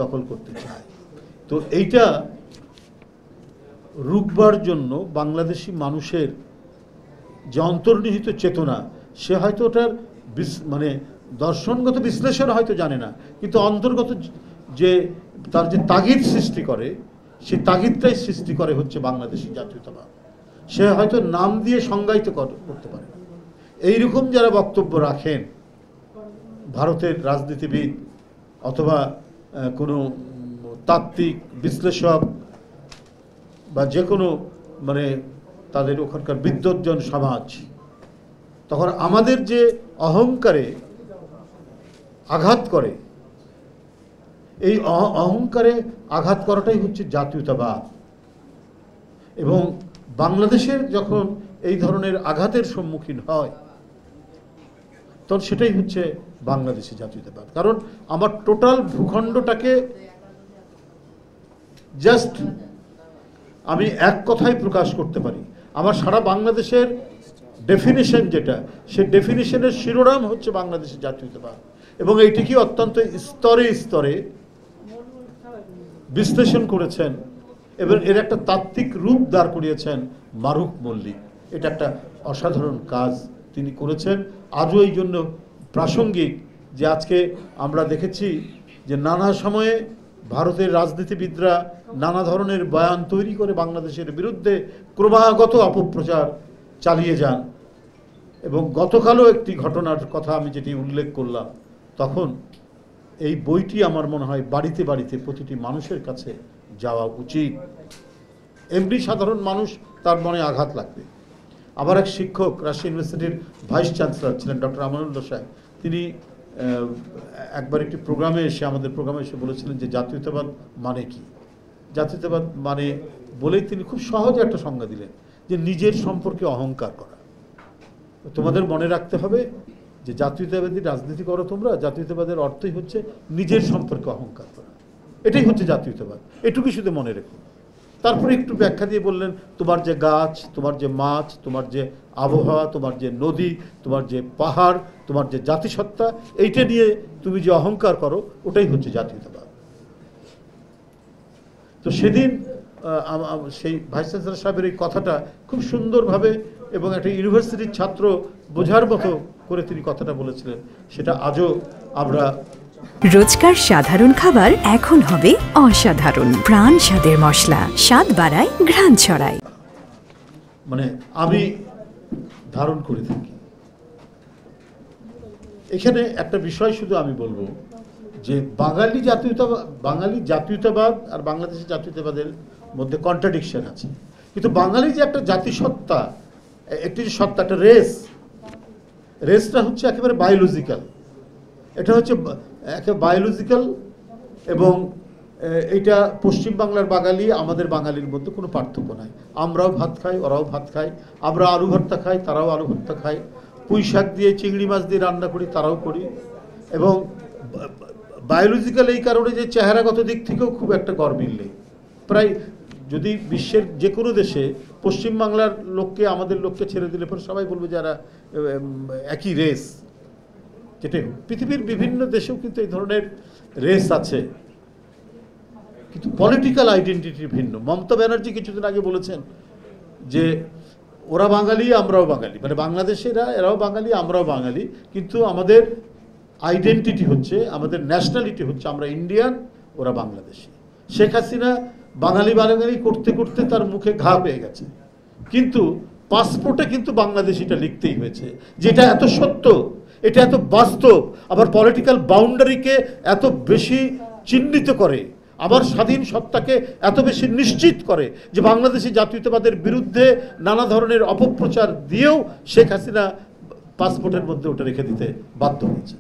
দখল করতে চায়। তো এইটা রুখবার জন্য বাংলাদেশি মানুষের যে অন্তর্নিহিত চেতনা, সে হয়তো ওটার মানে দর্শনগত বিশ্লেষণ হয়তো জানে না, কিন্তু অন্তর্গত যে তার যে তাগিদ সৃষ্টি করে, সেই তাগিদটাই সৃষ্টি করে হচ্ছে বাংলাদেশি জাতীয়তাবাদ। সে হয়তো নাম দিয়ে সংজ্ঞায়িত করতে পারে না। এইরকম যারা বক্তব্য রাখেন, ভারতের রাজনীতিবিদ অথবা কোনো তাত্ত্বিক বিশ্লেষক বা যে কোনো মানে তাদের ওখানকার বিদ্বজ্জন সমাজ, তখন আমাদের যে অহংকারে আঘাত করে, এই অহংকারে আঘাত করাটাই হচ্ছে জাতীয়তাবাদ। এবং বাংলাদেশের যখন এই ধরনের আঘাতের সম্মুখীন হয়, তখন সেটাই হচ্ছে বাংলাদেশি জাতীয়তাবাদ। কারণ আমার টোটাল ভূখণ্ডটাকে জাস্ট আমি এক কথায় প্রকাশ করতে পারি। আমার সারা বাংলাদেশের ডেফিনিশন যেটা, সে ডেফিনিশনের শিরোনাম হচ্ছে বাংলাদেশি জাতীয়তাবাদ। এবং এইটিকে অত্যন্ত স্তরে স্তরে বিশ্লেষণ করেছেন এবং এর একটা তাত্ত্বিক রূপ দাঁড় করিয়েছেন মারুফ মল্লিক। এটা একটা অসাধারণ কাজ তিনি করেছেন। আজও এই জন্য প্রাসঙ্গিক যে আজকে আমরা দেখেছি যে নানা সময়ে ভারতের রাজনীতিবিদরা নানা ধরনের বয়ান তৈরি করে বাংলাদেশের বিরুদ্ধে ক্রমাগত অপপ্রচার চালিয়ে যান। এবং গতকালও একটি ঘটনার কথা আমি যেটি উল্লেখ করলাম, তখন এই বইটি আমার মনে হয় বাড়িতে বাড়িতে প্রতিটি মানুষের কাছে যাওয়া উচিত। এমনি সাধারণ মানুষ তার মনে আঘাত লাগবে। আবার এক শিক্ষক, রাজশাহী ইউনিভার্সিটির ভাইস চ্যান্সেলর ছিলেন ডক্টর আমানুল্লাহ সাহেব, তিনি একবার একটি প্রোগ্রামে এসে, আমাদের প্রোগ্রামে এসে বলেছিলেন যে জাতীয়তাবাদ মানে কি। জাতীয়তাবাদ মানে বলেই তিনি খুব সহজে একটা সংজ্ঞা দিলেন যে নিজের সম্পর্কে অহংকার করা। তোমাদের মনে রাখতে হবে যে জাতীয়তাবাদী রাজনীতি করো তোমরা, জাতীয়তাবাদের অর্থই হচ্ছে নিজের সম্পর্কে অহংকার করা। এটাই হচ্ছে জাতীয়তাবাদ, এটুকুই শুধু মনে রেখো। তারপরে একটু ব্যাখ্যা দিয়ে বললেন তোমার যে গাছ, তোমার যে মাছ, তোমার যে আবহাওয়া, তোমার যে নদী, তোমার যে পাহাড়, তোমার যে জাতিসত্তা, এইটা নিয়ে তুমি যে অহংকার করো, ওটাই হচ্ছে জাতীয়তাবাদ। তো সেদিন সেই ভাইস চ্যান্সেলর সাহেবের এই কথাটা খুব সুন্দরভাবে এবং একটা ইউনিভার্সিটির ছাত্র বোঝার মতো করে তিনি কথাটা বলেছিলেন। সেটা আজও আমরা রোজকার সাধারণ খাবার এখন হবে অসাধারণ। প্রাণ স্বাদের মশলা, স্বাদ বাড়ায়, ঘ্রাণ ছড়ায়। মানে আমি ধারণ করে থাকি। এখানে একটা বিষয় শুধু আমি বলবো যে বাঙালি জাতীয়তাবাদ আর বাংলাদেশের জাতীয়তাবাদের মধ্যে কন্ট্রাডিকশন আছে। কিন্তু বাঙালি যে একটা জাতিসত্তা, একটি যে সত্তা, একটা রেসটা হচ্ছে একেবারে বায়োলজিক্যাল। এটা হচ্ছে একেবারে বায়োলজিক্যাল। এবং এইটা পশ্চিমবাংলার বাঙালি আমাদের বাঙালির মধ্যে কোনো পার্থক্য নাই। আমরাও ভাত খাই, ওরাও ভাত খাই। আমরা আলু ভর্তা খাই, তারাও আলু ভর্তা খায়। পুঁই শাক দিয়ে, চিংড়ি মাছ দিয়ে রান্না করি, তারাও করি। এবং বায়োলজিক্যাল এই কারণে যে চেহারাগত দিক থেকেও খুব একটা গরমিল নেই। প্রায় যদি বিশ্বের যে কোনো দেশে পশ্চিমবাংলার লোককে আমাদের লোককে ছেড়ে দিলে পরে সবাই বলবে যারা একই রেস। যেটাই পৃথিবীর বিভিন্ন দেশেও কিন্তু এই ধরনের রেস আছে, কিন্তু পলিটিক্যাল আইডেন্টিটি ভিন্ন। মমতা ব্যানার্জি কিছুদিন আগে বলেছেন যে ওরা বাঙালি, আমরাও বাঙালি, মানে বাংলাদেশেরা এরাও বাঙালি, আমরাও বাঙালি, কিন্তু আমাদের আইডেন্টিটি হচ্ছে, আমাদের ন্যাশনালিটি হচ্ছে আমরা ইন্ডিয়ান, ওরা বাংলাদেশি। শেখ হাসিনা বাঙালি বাঙালি করতে করতে তার মুখে ঘা পেয়ে গেছে, কিন্তু পাসপোর্টে কিন্তু বাংলাদেশিটা লিখতেই হয়েছে। যেটা এত সত্য, এটা এত বাস্তব, আবার পলিটিক্যাল বাউন্ডারিকে এত বেশি চিহ্নিত করে, আবার স্বাধীন সত্তাকে এত বেশি নিশ্চিত করে যে বাংলাদেশি জাতীয়তাবাদের বিরুদ্ধে নানা ধরনের অপপ্রচার দিয়েও শেখ হাসিনা পাসপোর্টের মধ্যে ওটা রেখে দিতে বাধ্য হয়েছে।